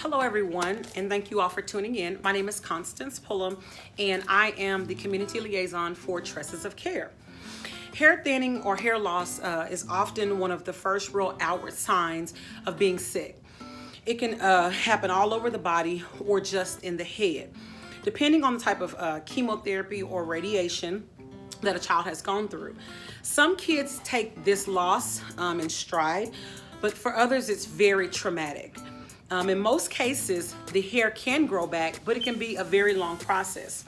Hello everyone, and thank you all for tuning in. My name is Constance Pullum, and I am the community liaison for Tresses of Care. Hair thinning or hair loss is often one of the first real outward signs of being sick. It can happen all over the body or just in the head. Depending on the type of chemotherapy or radiation that a child has gone through. Some kids take this loss in stride, but for others it's very traumatic. In most cases, the hair can grow back, but it can be a very long process.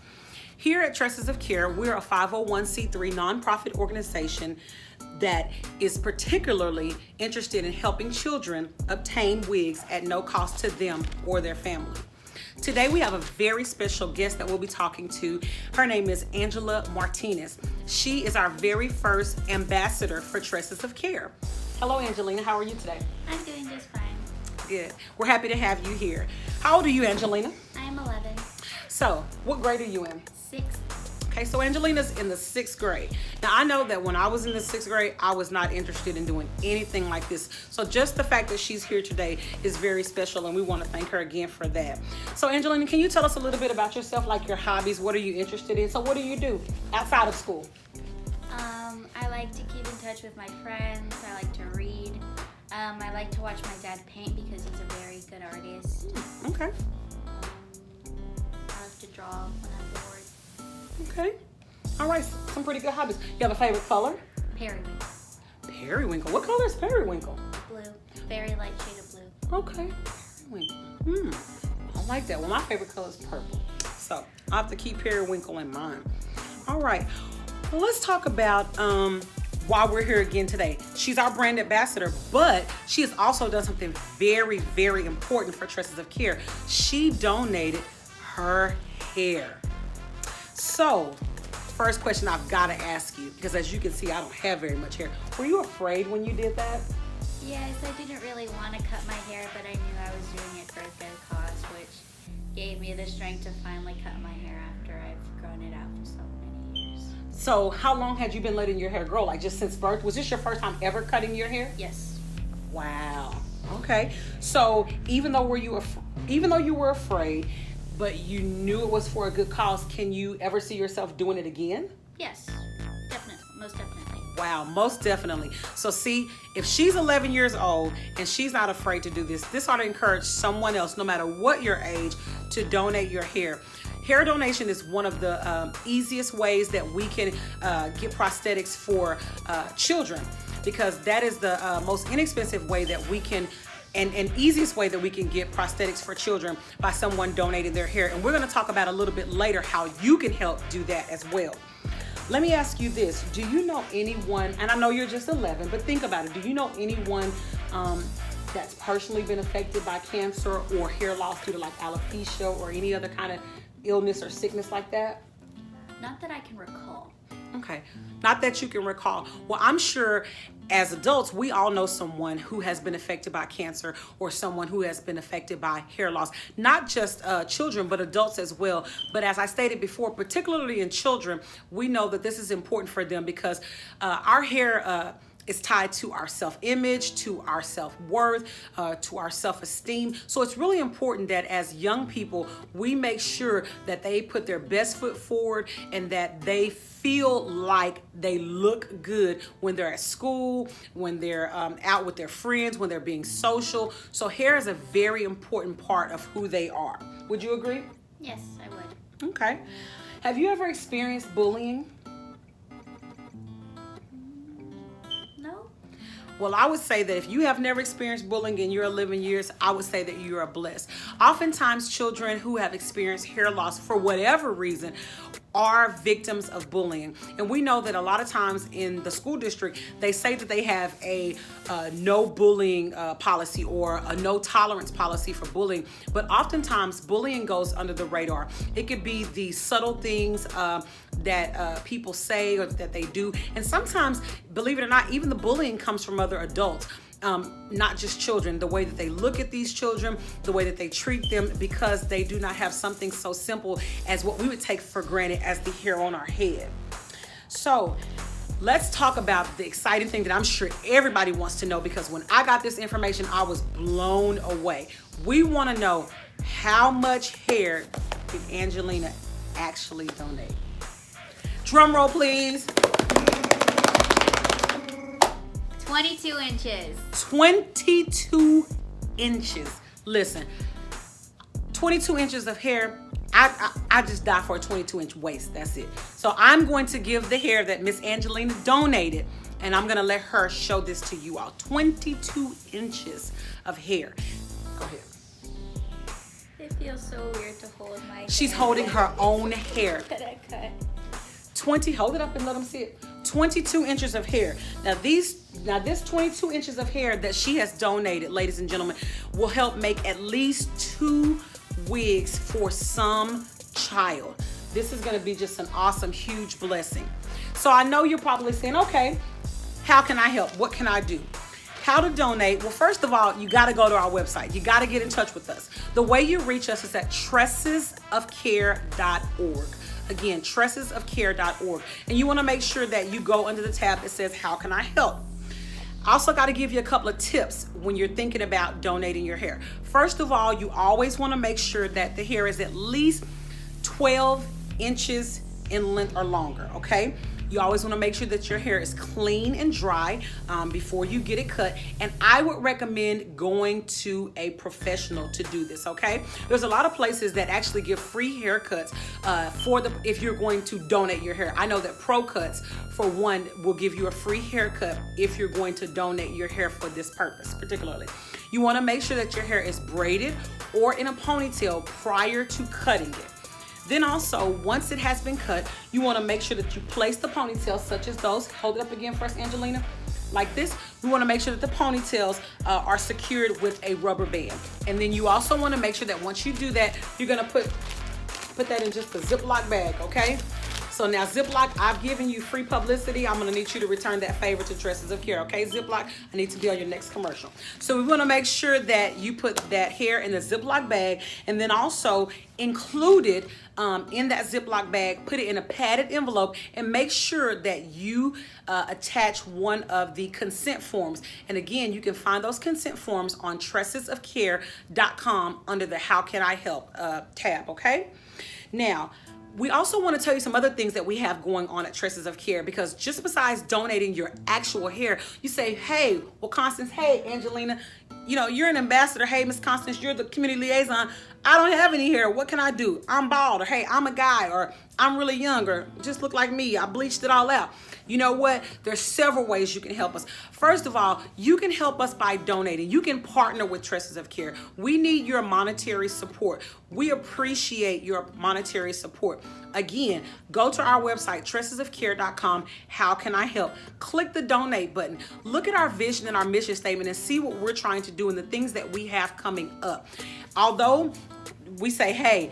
Here at Tresses of Care, we're a 501c3 nonprofit organization that is particularly interested in helping children obtain wigs at no cost to them or their family. Today we have a very special guest that we'll be talking to. Her name is Angela Martinez. She is our very first ambassador for Tresses of Care. Hello, Angelina. How are you today? I'm doing just fine. Good. We're happy to have you here. How old are you, Angelina? I'm 11. So, what grade are you in? 6th. Okay, so Angelina's in the 6th grade. Now, I know that when I was in the 6th grade, I was not interested in doing anything like this. So just the fact that she's here today is very special, and we want to thank her again for that. So Angelina, can you tell us a little bit about yourself, like your hobbies? What are you interested in? So what do you do outside of school? I like to keep in touch with my friends. I like to read. I like to watch my dad paint because he's a very good artist. Okay. I like to draw when I'm bored. Okay. All right, some pretty good hobbies. You have a favorite color? Periwinkle. Periwinkle. What color is periwinkle? Blue. Very light shade of blue. Okay. Periwinkle. I like that. Well, my favorite color is purple. So I'll have to keep periwinkle in mind. All right. Well, let's talk about why we're here again today. She's our brand ambassador, but she has also done something very, very important for Tresses of Care. She donated her hair. So, first question I've got to ask you, because as you can see, I don't have very much hair. Were you afraid when you did that? Yes, I didn't really want to cut my hair, but I knew I was doing it for a good cause, which gave me the strength to finally cut my hair after I've grown it out for so many years. So, how long had you been letting your hair grow? Like just since birth? Was this your first time ever cutting your hair? Yes. Wow. Okay. So, even though you were afraid, but you knew it was for a good cause, can you ever see yourself doing it again? Yes, definitely, most definitely. Wow, most definitely. So see, if she's 11 years old and she's not afraid to do this, this ought to encourage someone else, no matter what your age, to donate your hair. Hair donation is one of the easiest ways that we can get prosthetics for children, because that is the most inexpensive way that we can and easiest way that we can get prosthetics for children by someone donating their hair. And we're going to talk about a little bit later how you can help do that as well. Let me ask you this. Do you know anyone, and I know you're just 11, but think about it. Do you know anyone that's personally been affected by cancer or hair loss due to like alopecia or any other kind of illness or sickness like that? Not that I can recall. Okay, not that you can recall. Well, I'm sure as adults, we all know someone who has been affected by cancer or someone who has been affected by hair loss. Not just children, but adults as well. But as I stated before, particularly in children, we know that this is important for them because our hair is tied to our self-image, to our self-worth, to our self-esteem. So it's really important that as young people, we make sure that they put their best foot forward and that they feel like they look good when they're at school, when they're out with their friends, when they're being social. So hair is a very important part of who they are. Would you agree? Yes, I would. Okay. Have you ever experienced bullying? Well, I would say that if you have never experienced bullying in your 11 years, I would say that you are blessed. Oftentimes, children who have experienced hair loss for whatever reason are victims of bullying. And we know that a lot of times in the school district, they say that they have a no bullying policy or a no tolerance policy for bullying. But oftentimes, bullying goes under the radar. It could be the subtle things that people say or that they do. And sometimes, believe it or not, even the bullying comes from other adults. Not just children, the way that they look at these children, the way that they treat them, because they do not have something so simple as what we would take for granted as the hair on our head. So let's talk about the exciting thing that I'm sure everybody wants to know, because when I got this information, I was blown away. We want to know how much hair did Angelina actually donate. Drum roll, please. 22 inches. 22 inches. Listen, 22 inches of hair. I just die for a 22-inch waist. That's it. So I'm going to give the hair that Miss Angelina donated, and I'm going to let her show this to you all. 22 inches of hair. Go ahead. It feels so weird to hold my She's hair. holding her own hair. That I cut. 20, hold it up and let them see it. 22 inches of hair. Now this 22 inches of hair that she has donated, ladies and gentlemen, will help make at least 2 wigs for some child. This is going to be just an awesome, huge blessing. So I know you're probably saying, okay, how can I help? What can I do? How to donate? Well, first of all, you got to go to our website. You got to get in touch with us. The way you reach us is at tressesofcare.org. Again, tressesofcare.org. And you want to make sure that you go under the tab that says, how can I help? I also got to give you a couple of tips when you're thinking about donating your hair. First of all, you always want to make sure that the hair is at least 12 inches in length or longer, okay? You always want to make sure that your hair is clean and dry before you get it cut. And I would recommend going to a professional to do this, okay? There's a lot of places that actually give free haircuts if you're going to donate your hair. I know that Pro Cuts, for one, will give you a free haircut if you're going to donate your hair for this purpose, particularly. You want to make sure that your hair is braided or in a ponytail prior to cutting it. Then also, once it has been cut, you want to make sure that you place the ponytails, such as those. Hold it up again for us, Angelina. Like this. We want to make sure that the ponytails are secured with a rubber band. And then you also want to make sure that once you do that, you're going to put that in just a Ziploc bag, okay? So now Ziploc, I've given you free publicity. I'm going to need you to return that favor to Tresses of Care, okay? Ziploc, I need to be on your next commercial. So we want to make sure that you put that hair in the Ziploc bag, and then also included in that Ziploc bag, put it in a padded envelope, and make sure that you attach one of the consent forms. And again, you can find those consent forms on tressesofcare.com under the How Can I Help tab, okay? Now, we also want to tell you some other things that we have going on at Tresses of Care, because just besides donating your actual hair, you say, hey, well, Constance, hey, Angelina, you know, you're an ambassador. Hey, Miss Constance, you're the community liaison. I don't have any hair. What can I do? I'm bald, or hey, I'm a guy, or I'm really young, or just look like me. I bleached it all out. You know what? There's several ways you can help us. First of all, you can help us by donating. You can partner with Tresses of Care. We need your monetary support. We appreciate your monetary support. Again, go to our website, tressesofcare.com. How can I help? Click the donate button. Look at our vision and our mission statement and see what we're trying to do and the things that we have coming up. Although we say, hey,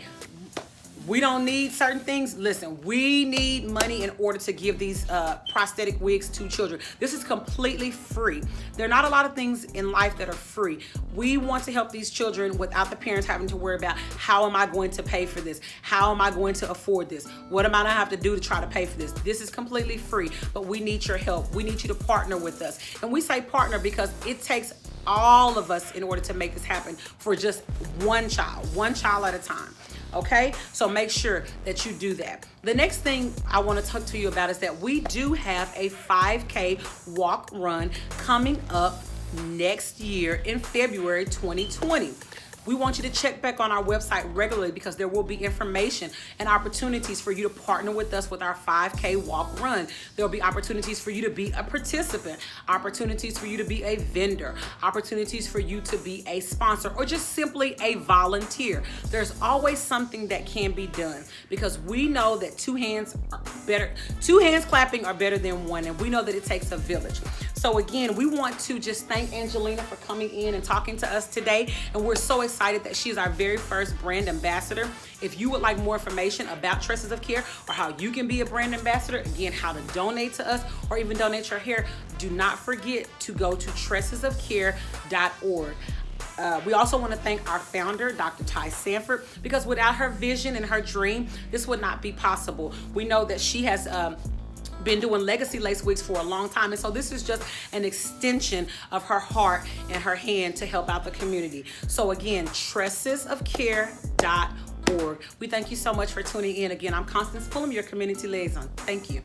we don't need certain things. Listen, we need money in order to give these prosthetic wigs to children. This is completely free. There are not a lot of things in life that are free. We want to help these children without the parents having to worry about, how am I going to pay for this? How am I going to afford this? What am I going to have to do to try to pay for this? This is completely free, but we need your help. We need you to partner with us. And we say partner because it takes all of us in order to make this happen for just one child at a time. Okay, so make sure that you do that. The next thing I want to talk to you about is that we do have a 5K walk run coming up next year in February 2020. We want you to check back on our website regularly, because there will be information and opportunities for you to partner with us with our 5K walk run. There'll be opportunities for you to be a participant, opportunities for you to be a vendor, opportunities for you to be a sponsor, or just simply a volunteer. There's always something that can be done, because we know that two hands clapping are better than one, and we know that it takes a village. So again, we want to just thank Angelina for coming in and talking to us today, and we're so excited that she's our very first brand ambassador. If you would like more information about Tresses of Care, or how you can be a brand ambassador, again, how to donate to us or even donate your hair, do not forget to go to tressesofcare.org. We also want to thank our founder, Dr. Ty Sanford, because without her vision and her dream, this would not be possible. We know that she has been doing legacy lace wigs for a long time. And so this is just an extension of her heart and her hand to help out the community. So again, tressesofcare.org. We thank you so much for tuning in. Again, I'm Constance Pullum, your community liaison. Thank you.